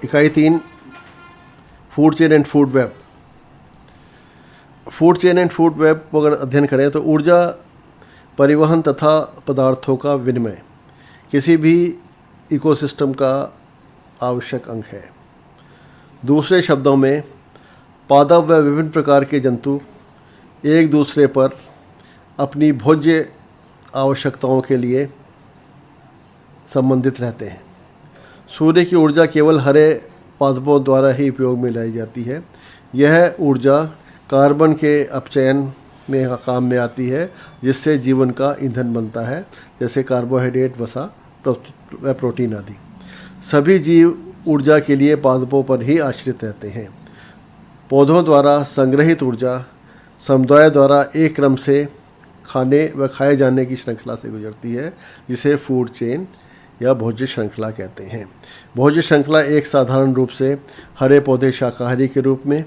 इकाई 3 food chain and food web. Food chain and food web को अगर अध्ययन करें तो ऊर्जा परिवहन तथा पदार्थों का विनिमय किसी भी इकोसिस्टम का आवश्यक अंग है। दूसरे शब्दों में पादप व विभिन्न प्रकार के जंतु एक दूसरे पर अपनी भोज्य आवश्यकताओं के लिए संबंधित रहते हैं। सूर्य की ऊर्जा केवल हरे पादपों द्वारा ही उपयोग में लाई जाती है। यह ऊर्जा कार्बन के अपचयन में काम में आती है, जिससे जीवन का ईंधन बनता है, जैसे कार्बोहाइड्रेट, वसा व प्रोटीन आदि। सभी जीव ऊर्जा के लिए पादपों पर ही आश्रित रहते हैं। पौधों द्वारा संग्रहित ऊर्जा समुदाय द्वारा एक क्रम से खाने व खाए जाने की श्रृंखला से गुजरती है, जिसे फूड चेन या भोज्य श्रृंखला कहते हैं। भोज्य श्रृंखला एक साधारण रूप से हरे पौधे शाकाहारी के रूप में,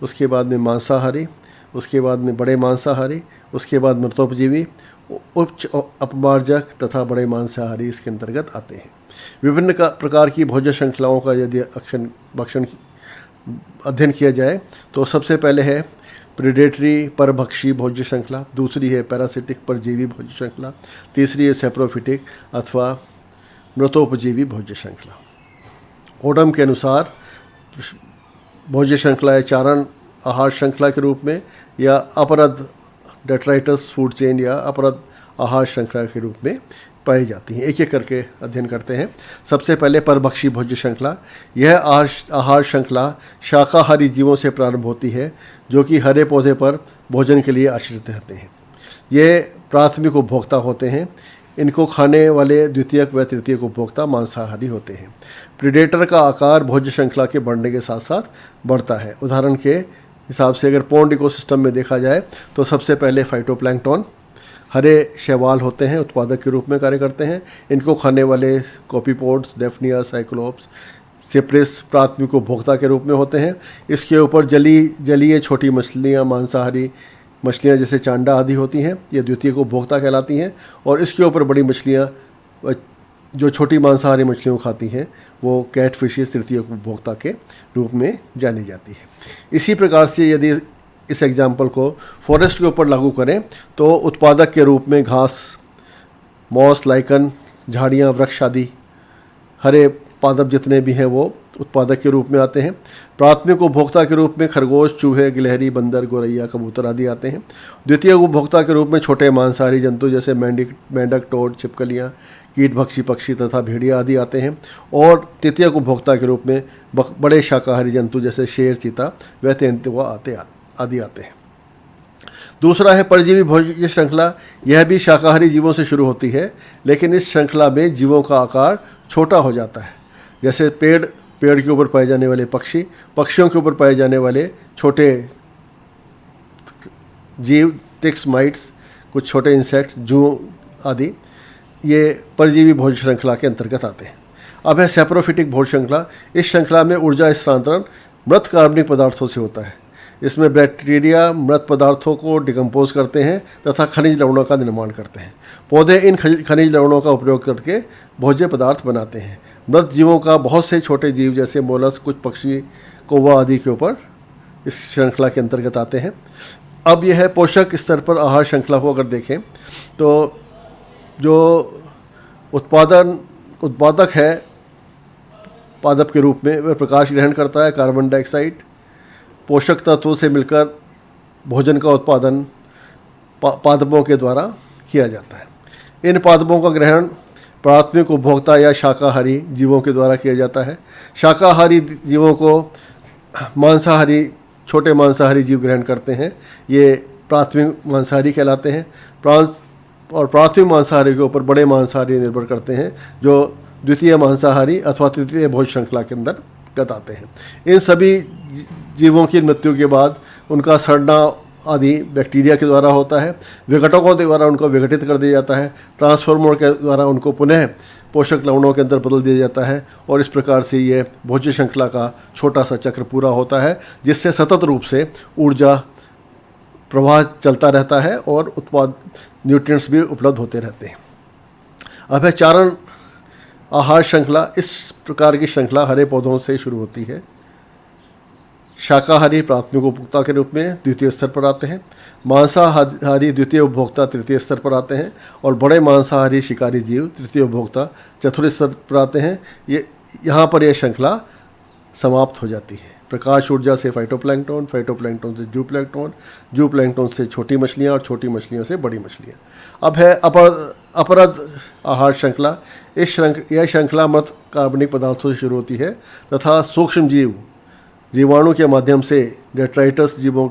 उसके बाद में मांसाहारी, उसके बाद में बड़े मांसाहारी, उसके बाद मृतोपजीवी, उच्च अपमार्जक तथा बड़े मांसाहारी इसके अंतर्गत आते हैं। विभिन्न प्रकार की भोज्य श्रृंखलाओं का यदि भक्षण अध्ययन किया जाए तो सबसे पहले है प्रेडेटरी परभक्षी भोज्य श्रृंखला, दूसरी है पैरासिटिक परजीवी भोज्य श्रृंखला, तीसरी है सेप्रोफिटिक अथवा मृतोपजीवी भोज्य श्रृंखला। ओडम के अनुसार भोज्य श्रृंखलाएं चारण आहार श्रृंखला के रूप में या अपरद डेट्राइटस फूड चेन या अपरद आहार श्रृंखला के रूप में पाई जाती हैं। एक एक करके अध्ययन करते हैं। सबसे पहले परभक्षी भोज्य श्रृंखला। यह आहार श्रृंखला शाकाहारी जीवों से प्रारंभ होती है, जो कि हरे पौधे पर भोजन के लिए आश्रित रहते हैं। ये प्राथमिक उपभोक्ता होते हैं। इनको खाने वाले द्वितीयक व तृतीयक उपभोक्ता मांसाहारी होते हैं। प्रीडेटर का आकार भोज्य श्रृंखला के बढ़ने के साथ साथ बढ़ता है। उदाहरण के हिसाब से अगर पॉन्ड इकोसिस्टम में देखा जाए तो सबसे पहले फाइटोप्लैंक्टन हरे शैवाल होते हैं, उत्पादक के रूप में कार्य करते हैं। इनको खाने वाले कॉपीपोड्स, डेफनिया, साइक्लोप्स, सिप्रिस प्राथमिक उपभोक्ता के रूप में होते हैं। इसके ऊपर जलीय छोटी मछलियाँ, मांसाहारी मछलियाँ जैसे चांडा आदि होती हैं, ये द्वितीयक उपभोक्ता कहलाती हैं। और इसके ऊपर बड़ी मछलियाँ जो छोटी मांसाहारी मछलियों को खाती हैं वो कैट फिशेस तृतीयक उपभोक्ता के रूप में जानी जाती है। इसी प्रकार से यदि इस एग्जाम्पल को फॉरेस्ट के ऊपर लागू करें तो उत्पादक के रूप में घास, मॉस, लाइकन, झाड़ियाँ, वृक्ष आदि हरे पादप जितने भी हैं वो उत्पादक के रूप में आते हैं। प्राथमिक उपभोक्ता के रूप में खरगोश, चूहे, गिलहरी, बंदर, गोरैया, कबूतर आदि आते हैं। द्वितीय उपभोक्ता के रूप में छोटे मांसाहारी जंतु जैसे मेंढक, टोड, छिपकलियाँ, कीटभक्षी पक्षी तथा भेड़िया आदि आते हैं। और तृतीय उपभोक्ता के रूप में बड़े शाकाहारी जंतु जैसे शेर, चीता व तेंदुआ आदि आते हैं। दूसरा है परजीवी भोज्य श्रृंखला। यह भी शाकाहारी जीवों से शुरू होती है, लेकिन इस श्रृंखला में जीवों का आकार छोटा हो जाता है। जैसे पेड़ के ऊपर पाए जाने वाले पक्षी, पक्षियों के ऊपर पाए जाने वाले छोटे जीव, टिक्स, माइट्स, कुछ छोटे इंसेक्ट्स, जू आदि, ये परजीवी भोज्य श्रृंखला के अंतर्गत आते हैं। अब है सेप्रोफिटिक भोज्य श्रृंखला। इस श्रृंखला में ऊर्जा स्थानांतरण मृत कार्बनिक पदार्थों से होता है। इसमें बैक्टीरिया मृत पदार्थों को डिकम्पोज करते हैं तथा खनिज लवणों का निर्माण करते हैं। पौधे इन खनिज लवणों का उपयोग करके भोज्य पदार्थ बनाते हैं। मृत जीवों का बहुत से छोटे जीव जैसे मोलस्क, कुछ पक्षी, कौवा आदि के ऊपर इस श्रृंखला के अंतर्गत आते हैं। अब यह है पोषक स्तर पर आहार श्रृंखला को अगर देखें तो जो उत्पादक है पादप के रूप में, वह प्रकाश ग्रहण करता है, कार्बन डाइऑक्साइड, पोषक तत्वों से मिलकर भोजन का उत्पादन पादपों के द्वारा किया जाता है। इन पादपों का ग्रहण प्राथमिक उपभोक्ता या शाकाहारी जीवों के द्वारा किया जाता है। शाकाहारी जीवों को छोटे मांसाहारी जीव ग्रहण करते हैं, ये प्राथमिक मांसाहारी कहलाते हैं। और प्राथमिक मांसाहारी के ऊपर बड़े मांसाहारी निर्भर करते हैं, जो द्वितीय मांसाहारी अथवा तृतीय भोज्य श्रृंखला के अंतर्गत आते हैं। इन सभी जीवों की मृत्यु के बाद उनका सड़ना आदि बैक्टीरिया के द्वारा होता है। विघटकों के द्वारा उनको विघटित कर दिया जाता है। ट्रांसफार्मर के द्वारा उनको पुनः पोषक लवणों के अंदर बदल दिया जाता है। और इस प्रकार से ये भोज्य श्रृंखला का छोटा सा चक्र पूरा होता है, जिससे सतत रूप से ऊर्जा प्रवाह चलता रहता है और न्यूट्रिएंट्स भी उपलब्ध होते रहते हैं। अब है चारण आहार श्रृंखला, इस प्रकार की श्रृंखला हरे पौधों से शुरू होती है। शाकाहारी प्राथमिक उपभोक्ता के रूप में द्वितीय स्तर पर आते हैं, मांसाहारी द्वितीय उपभोक्ता तृतीय स्तर पर आते हैं, और बड़े मांसाहारी शिकारी जीव तृतीय उपभोक्ता चतुर्थ स्तर पर आते हैं। यहाँ पर यह श्रृंखला समाप्त हो जाती है। प्रकाश ऊर्जा से फाइटोप्लैंक्टन, फाइटोप्लैंक्टन से जूप्लैंक्टन, जूप्लैंक्टन से छोटी मछलियाँ और छोटी मछलियों से बड़ी मछलियाँ। अब है अपरद आहार श्रृंखला। यह श्रृंखला मृत कार्बनिक पदार्थों से शुरू होती है तथा सूक्ष्म जीवाणु के माध्यम से डेट्राइटस जीवों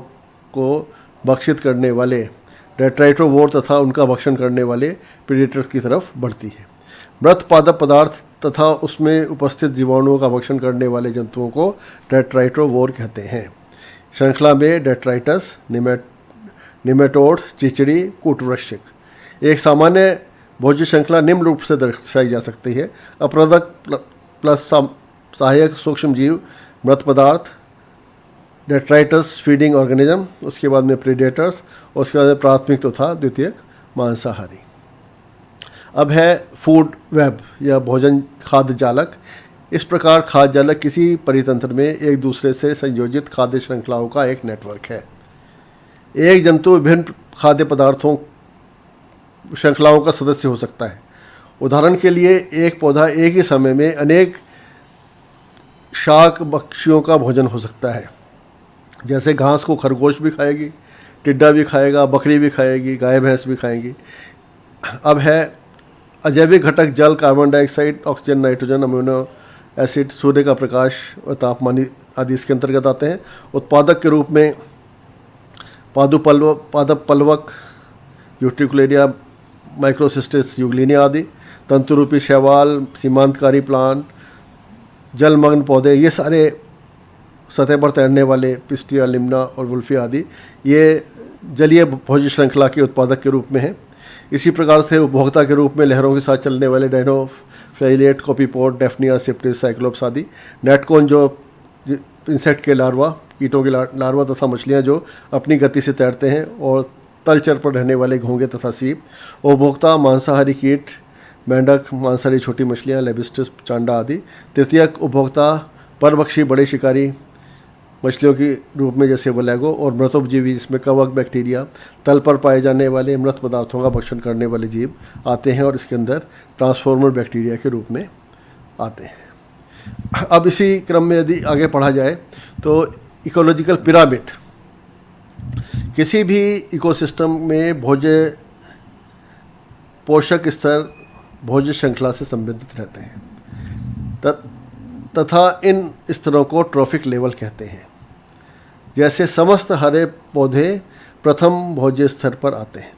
को भक्षित करने वाले डेट्राइटोवोर तथा उनका भक्षण करने वाले प्रेडेटर्स की तरफ बढ़ती है। मृत पादप पदार्थ तथा उसमें उपस्थित जीवाणुओं का भक्षण करने वाले जंतुओं को डेट्राइटोवोर कहते हैं। श्रृंखला में डेट्राइटस, निमेटोड, चिचड़ी, कूटवृश्चिक। एक सामान्य भोज्य श्रृंखला निम्न रूप से दर्शाई जा सकती है: अपरदक प्लस सहायक सूक्ष्म जीव, मृत पदार्थ, डेट्राइटस फीडिंग ऑर्गेनिज्म, उसके बाद में प्रेडेटर्स, और उसके बाद प्राथमिक तथा द्वितीयक मांसाहारी। अब है फूड वेब या भोजन खाद्य जालक। इस प्रकार खाद्य जालक किसी परितंत्र में एक दूसरे से संयोजित खाद्य श्रृंखलाओं का एक नेटवर्क है। एक जंतु विभिन्न खाद्य पदार्थों श्रृंखलाओं का सदस्य हो सकता है। उदाहरण के लिए एक पौधा एक ही समय में अनेक शाक भक्षियों का भोजन हो सकता है। जैसे घास को खरगोश भी खाएगी, टिड्डा भी खाएगा, बकरी भी खाएगी, गाय भैंस भी खाएंगी। अब है अजैविक घटक जल, carbon dioxide, oxygen, nitrogen, amino acid, सूर्य का प्रकाश और तापमान आदि इसके अंतर्गत आते हैं। उत्पादक के रूप में पादप पल्वक, यूट्रिकुलेरिया, माइक्रोसिस्टिस यूग्लिनिया आदि, तंतुरूपी शैवाल, सीमांतकारी प्लांट, जलमग्न पौधे, ये सारे सतह पर तैरने वाले पिस्टिया, लिम्ना और वुल्फिया आदि ये जलीय भोज्य श्रृंखला के उत्पादक के रूप में हैं। इसी प्रकार से उपभोक्ता के रूप में लहरों के साथ चलने वाले डायनोफ्लाइलेट, कॉपीपोड, डेफनिया, सिप्टिस, साइक्लोप्स आदि, नेटकोन जो इंसेक्ट के लार्वा, कीटों के लार्वा तथा मछलियाँ जो अपनी गति से तैरते हैं, और तलचर पर रहने वाले घोंगे तथा सीप। उपभोक्ता मांसाहारी कीट, मेंढक, मांसाहारी छोटी मछलियाँ, लेबिस्टिस, चांडा आदि। तृतीयक उपभोक्ता परभक्षी बड़े शिकारी मछलियों के रूप में जैसे वलैगो, और मृतोपजीवी जिसमें कवक, बैक्टीरिया, तल पर पाए जाने वाले मृत पदार्थों का भक्षण करने वाले जीव आते हैं, और इसके अंदर ट्रांसफॉर्मर बैक्टीरिया के रूप में आते हैं। अब इसी क्रम में यदि आगे पढ़ा जाए तो इकोलॉजिकल पिरामिड, किसी भी इकोसिस्टम में भोज्य पोषक स्तर भोज्य श्रृंखला से संबंधित रहते हैं तथा इन स्तरों को ट्रॉफिक लेवल कहते हैं। जैसे समस्त हरे पौधे प्रथम भोज्य स्तर पर आते हैं।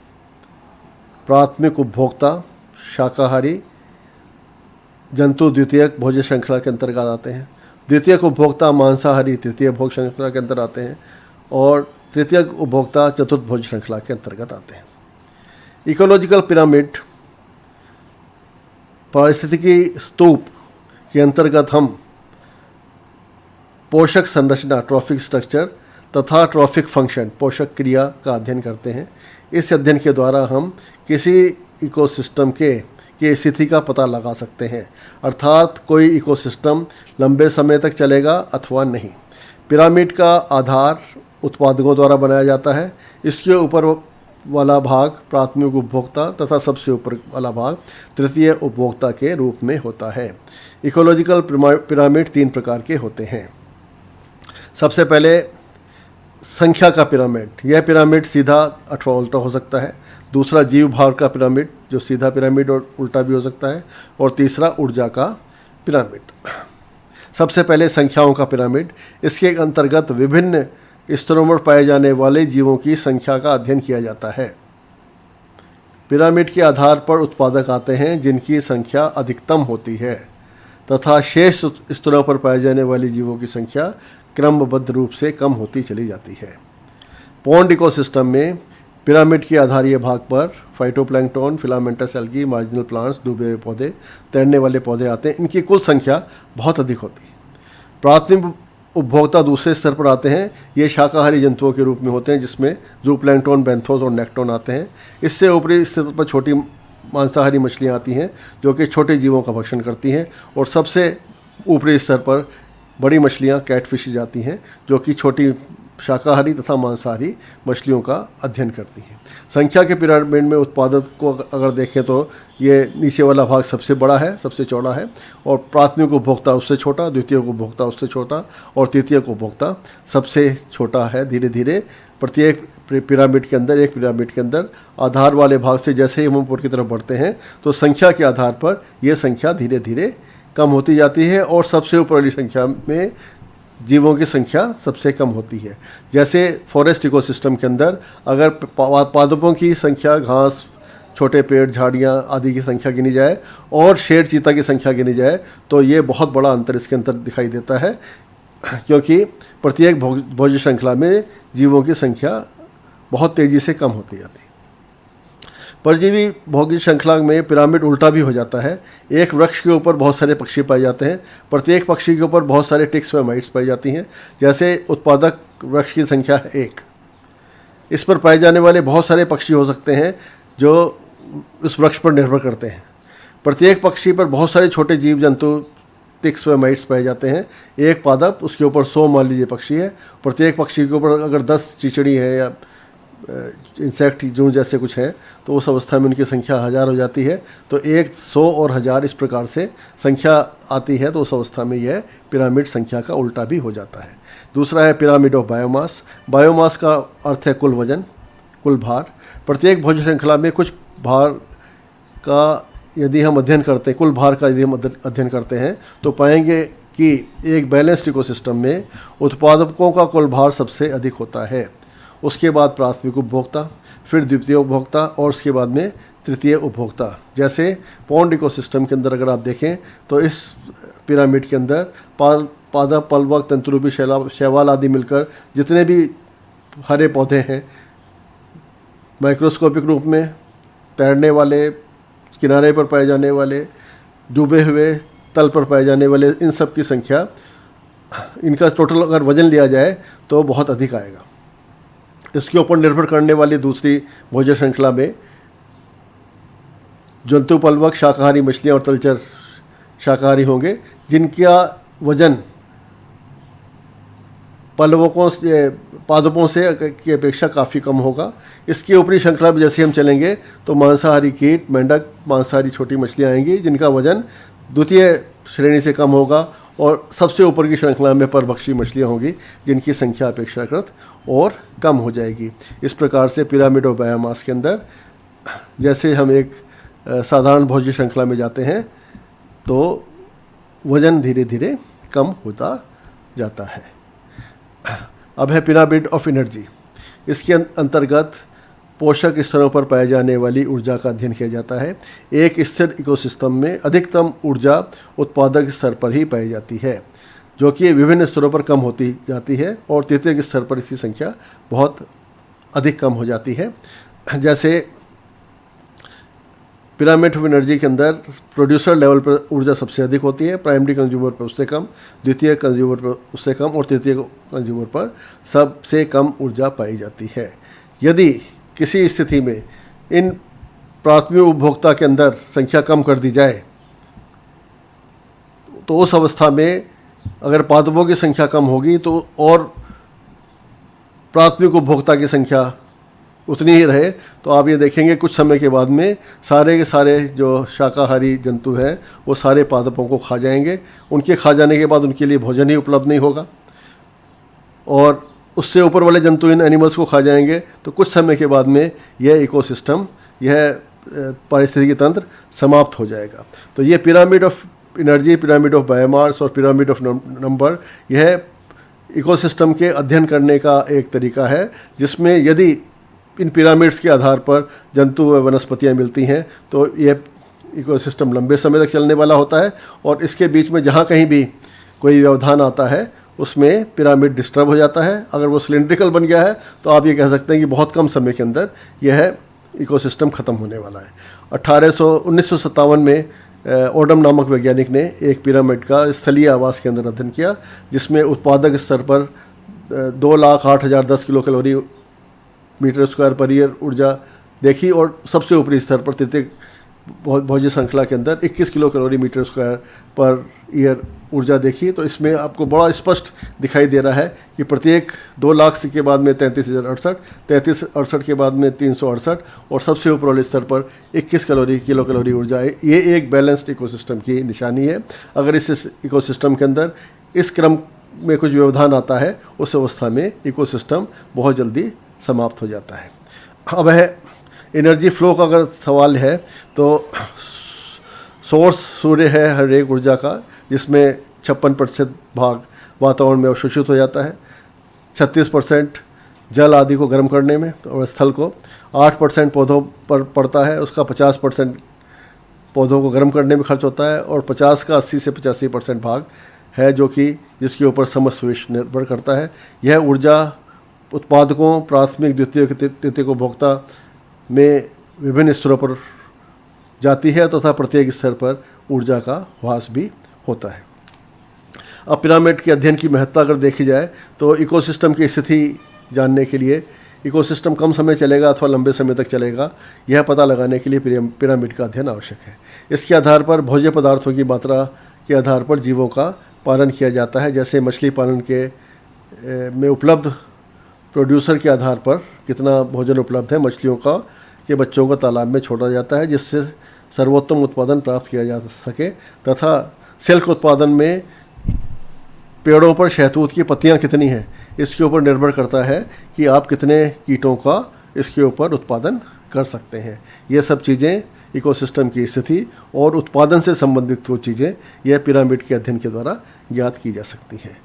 प्राथमिक उपभोक्ता शाकाहारी जंतु द्वितीयक भोज्य श्रृंखला के अंतर्गत आते हैं। द्वितीयक उपभोक्ता मांसाहारी तृतीय भोज्य श्रृंखला के अंतर्गत आते हैं, और तृतीयक उपभोक्ता चतुर्थ भोज्य श्रृंखला के अंतर्गत आते हैं। इकोलॉजिकल पिरामिड पारिस्थितिकी स्तूप के अंतर्गत हम पोषक संरचना ट्रॉफिक स्ट्रक्चर तथा ट्रॉफिक फंक्शन पोषक क्रिया का अध्ययन करते हैं। इस अध्ययन के द्वारा हम किसी इकोसिस्टम की स्थिति का पता लगा सकते हैं, अर्थात कोई इकोसिस्टम लंबे समय तक चलेगा अथवा नहीं। पिरामिड का आधार उत्पादकों द्वारा बनाया जाता है। इसके ऊपर वाला भाग प्राथमिक उपभोक्ता तथा सबसे ऊपर वाला भाग तृतीय उपभोक्ता के रूप में होता है। इकोलॉजिकल पिरामिड तीन प्रकार के होते हैं। सबसे पहले संख्या का पिरामिड, यह पिरामिड सीधा अथवा उल्टा हो सकता है। दूसरा जीव भार का पिरामिड, जो सीधा पिरामिड और उल्टा भी हो सकता है। और तीसरा ऊर्जा का पिरामिड। सबसे पहले संख्याओं का पिरामिड, इसके अंतर्गत विभिन्न स्तरों पर पाए जाने वाले जीवों की संख्या का अध्ययन किया जाता है। पिरामिड के आधार पर उत्पादक आते हैं जिनकी संख्या अधिकतम होती है, तथा शेष स्तरों पर पाए जाने वाले जीवों की संख्या क्रमबद्ध रूप से कम होती चली जाती है। पॉन्ड इकोसिस्टम में पिरामिड के आधारीय भाग पर phytoplankton, filamentous algae, marginal plants, डूबे हुए पौधे, तैरने वाले पौधे आते हैं। इनकी कुल संख्या बहुत अधिक होती है। प्राथमिक उपभोक्ता दूसरे स्तर पर आते हैं। ये शाकाहारी जंतुओं के रूप में होते हैं, जिसमें जूप्लैंक्टन, बेंथोस और नेक्टोन आते हैं। इससे ऊपरी स्तर पर छोटी मांसाहारी मछलियाँ आती हैं जो कि छोटे जीवों का भक्षण करती हैं, और सबसे ऊपरी स्तर पर बड़ी मछलियाँ कैटफिश जाती हैं जो कि छोटी शाकाहारी तथा मांसाहारी मछलियों का अध्ययन करती हैं। संख्या के पिरामिड में उत्पादक को अगर देखें तो ये नीचे वाला भाग सबसे बड़ा है, सबसे चौड़ा है, और प्राथमिक उपभोक्ता उससे छोटा, द्वितीय उपभोक्ता उससे छोटा, और तृतीय उपभोक्ता सबसे छोटा है। धीरे धीरे प्रत्येक पिरामिड के अंदर, एक पिरामिड के अंदर आधार वाले भाग से जैसे ही हम ऊपर की तरफ बढ़ते हैं तो संख्या के आधार पर यह संख्या धीरे धीरे कम होती जाती है, और सबसे ऊपर वाली संख्या में जीवों की संख्या सबसे कम होती है। जैसे फॉरेस्ट इकोसिस्टम के अंदर अगर पादपों की संख्या, घास, छोटे पेड़, झाड़ियाँ आदि की संख्या गिनी जाए और शेर चीता की संख्या गिनी जाए तो ये बहुत बड़ा अंतर इसके अंदर दिखाई देता है, क्योंकि प्रत्येक भोज्य श्रृंखला में जीवों की संख्या बहुत तेज़ी से कम होती जाती है। परजीवी भोज्य श्रृंखला में पिरामिड उल्टा भी हो जाता है। एक वृक्ष के ऊपर बहुत सारे पक्षी पाए जाते हैं, प्रत्येक पक्षी के ऊपर बहुत सारे टिक्स व माइट्स पाई जाती हैं। जैसे उत्पादक वृक्ष की संख्या है 1, इस पर पाए जाने वाले बहुत सारे पक्षी हो सकते हैं जो उस वृक्ष पर निर्भर करते हैं। प्रत्येक पक्षी पर बहुत सारे छोटे जीव जंतु टिक्स व माइट्स पाए जाते हैं। एक पादप, उसके ऊपर 100 मान लीजिए पक्षी है, प्रत्येक पक्षी के ऊपर अगर 10 चिचड़ी है या इंसेक्ट जूं जैसे कुछ है तो उस अवस्था में उनकी संख्या 1000 हो जाती है। तो 100 और 1000 इस प्रकार से संख्या आती है, तो उस अवस्था में यह पिरामिड संख्या का उल्टा भी हो जाता है। दूसरा है पिरामिड ऑफ बायोमास। बायोमास का अर्थ है कुल वजन, कुल भार। प्रत्येक भोज्य श्रृंखला में कुछ भार का यदि हम अध्ययन करते हैं, कुल भार का यदि हम अध्ययन करते हैं तो पाएंगे कि एक बैलेंस्ड इकोसिस्टम में उत्पादकों का कुल भार सबसे अधिक होता है। उसके बाद प्राथमिक उपभोक्ता, फिर द्वितीय उपभोक्ता, और उसके बाद में तृतीय उपभोक्ता। जैसे पॉन्ड इकोसिस्टम के अंदर अगर आप देखें तो इस पिरामिड के अंदर पादप, पलवक, तंतुरूपी शैवाल आदि मिलकर जितने भी हरे पौधे हैं, माइक्रोस्कोपिक रूप में तैरने वाले, किनारे पर पाए जाने वाले, डूबे हुए, तल पर पाए जाने वाले, इन सब की संख्या, इनका टोटल अगर वजन लिया जाए तो बहुत अधिक आएगा। इसके ऊपर निर्भर करने वाली दूसरी भोज्य श्रृंखला में जंतु पलवक शाकाहारी मछलियाँ और तलचर शाकाहारी होंगे, जिनका वजन पलवकों से, पादपों से की अपेक्षा काफ़ी कम होगा। इसके ऊपरी श्रृंखला में जैसे हम चलेंगे तो मांसाहारी कीट, मेंढक, मांसाहारी छोटी मछलियाँ आएंगी जिनका वजन द्वितीय श्रेणी से कम होगा, और सबसे ऊपर की श्रृंखला में परभक्षी मछलियाँ होंगी जिनकी संख्या अपेक्षाकृत और कम हो जाएगी। इस प्रकार से पिरामिड ऑफ बायोमास के अंदर जैसे हम एक साधारण भोज्य श्रृंखला में जाते हैं तो वजन धीरे धीरे कम होता जाता है। अब है पिरामिड ऑफ एनर्जी। इसके अंतर्गत पोषक स्तरों पर पाए जाने वाली ऊर्जा का अध्ययन किया जाता है। एक स्थिर इकोसिस्टम में अधिकतम ऊर्जा उत्पादक स्तर पर ही पाई जाती है, जो कि विभिन्न स्तरों पर कम होती जाती है, और तृतीय स्तर पर इसकी संख्या बहुत अधिक कम हो जाती है। जैसे पिरामिड ऑफ एनर्जी के अंदर प्रोड्यूसर लेवल पर ऊर्जा सबसे अधिक होती है, प्राइमरी कंज्यूमर पर उससे कम, द्वितीय कंज्यूमर पर उससे कम, और तृतीय कंज्यूमर पर सबसे कम ऊर्जा पाई जाती है। यदि किसी स्थिति में इन प्राथमिक उपभोक्ता के अंदर संख्या कम कर दी जाए तो उस अवस्था में अगर पादपों की संख्या कम होगी तो और प्राथमिक उपभोक्ता की संख्या उतनी ही रहे, तो आप ये देखेंगे कुछ समय के बाद में सारे के सारे जो शाकाहारी जंतु हैं वो सारे पादपों को खा जाएंगे। उनके खा जाने के बाद उनके लिए भोजन ही उपलब्ध नहीं होगा, और उससे ऊपर वाले जंतु इन एनिमल्स को खा जाएंगे। तो कुछ समय के बाद में यह इकोसिस्टम, यह पारिस्थितिकी तंत्र समाप्त हो जाएगा। तो ये pyramid of energy, pyramid of biomass और पिरामिड ऑफ नंबर, यह इकोसिस्टम के अध्ययन करने का एक तरीका है, जिसमें यदि इन पिरामिड्स के आधार पर जंतु व वनस्पतियाँ मिलती हैं तो यह इकोसिस्टम लंबे समय तक चलने वाला होता है, और इसके बीच में जहाँ कहीं भी कोई व्यवधान आता है उसमें पिरामिड डिस्टर्ब हो जाता है। अगर वो सिलिंड्रिकल बन गया है तो आप ये कह सकते हैं कि बहुत कम समय के अंदर यह इकोसिस्टम ख़त्म होने वाला है। 1957 में ओडम नामक वैज्ञानिक ने एक पिरामिड का स्थलीय आवास के अंदर अध्ययन किया, जिसमें उत्पादक स्तर पर 2,08,010 kilo calorie metre square per year ऊर्जा देखी, और सबसे ऊपरी स्तर पर तृतीय भोज्य श्रृंखला के अंदर 21 kilo calorie metre square per year ऊर्जा देखी, तो इसमें आपको बड़ा स्पष्ट दिखाई दे रहा है कि प्रत्येक 2 लाख के बाद में 33,068, 3368 के बाद में 368 और सबसे ऊपर वाले स्तर पर 21 किलो कैलोरी ऊर्जा है। ये एक बैलेंस्ड इकोसिस्टम की निशानी है। अगर इस इकोसिस्टम के अंदर इस क्रम में कुछ व्यवधान आता है, उस अवस्था में इकोसिस्टम बहुत जल्दी समाप्त हो जाता है। अब है एनर्जी फ्लो का अगर सवाल है, तो सोर्स सूर्य है हर एक ऊर्जा का, जिसमें 56% भाग वातावरण में अवशोषित हो जाता है, 36% जल आदि को गर्म करने में और स्थल को, 8% पौधों पर पड़ता है, उसका 50% पौधों को गर्म करने में खर्च होता है, और 50 का 80 से 85% भाग है जो कि जिसके ऊपर समस्त विश्व निर्भर करता है। यह ऊर्जा उत्पादकों, प्राथमिक, द्वितीयक, तृतीयक उपभोक्ता में विभिन्न स्तरों पर जाती है तथा प्रत्येक स्तर पर ऊर्जा का ह्रास भी होता है। अब पिरामिड के अध्ययन की महत्ता अगर देखी जाए, तो इकोसिस्टम की स्थिति जानने के लिए इकोसिस्टम कम समय चलेगा अथवा लंबे समय तक चलेगा, यह पता लगाने के लिए पिरामिड का अध्ययन आवश्यक है। इसके आधार पर भोज्य पदार्थों की मात्रा के आधार पर जीवों का पालन किया जाता है। जैसे मछली पालन में उपलब्ध प्रोड्यूसर के आधार पर कितना भोजन उपलब्ध है, मछलियों का के बच्चों को तालाब में छोड़ा जाता है जिससे सर्वोत्तम उत्पादन प्राप्त किया जा सके, तथा सिल्क उत्पादन में पेड़ों पर शहतूत की पत्तियां कितनी हैं, इसके ऊपर निर्भर करता है कि आप कितने कीटों का इसके ऊपर उत्पादन कर सकते हैं। ये सब चीज़ें इकोसिस्टम की स्थिति और उत्पादन से संबंधित वो चीज़ें यह पिरामिड के अध्ययन के द्वारा ज्ञात की जा सकती हैं।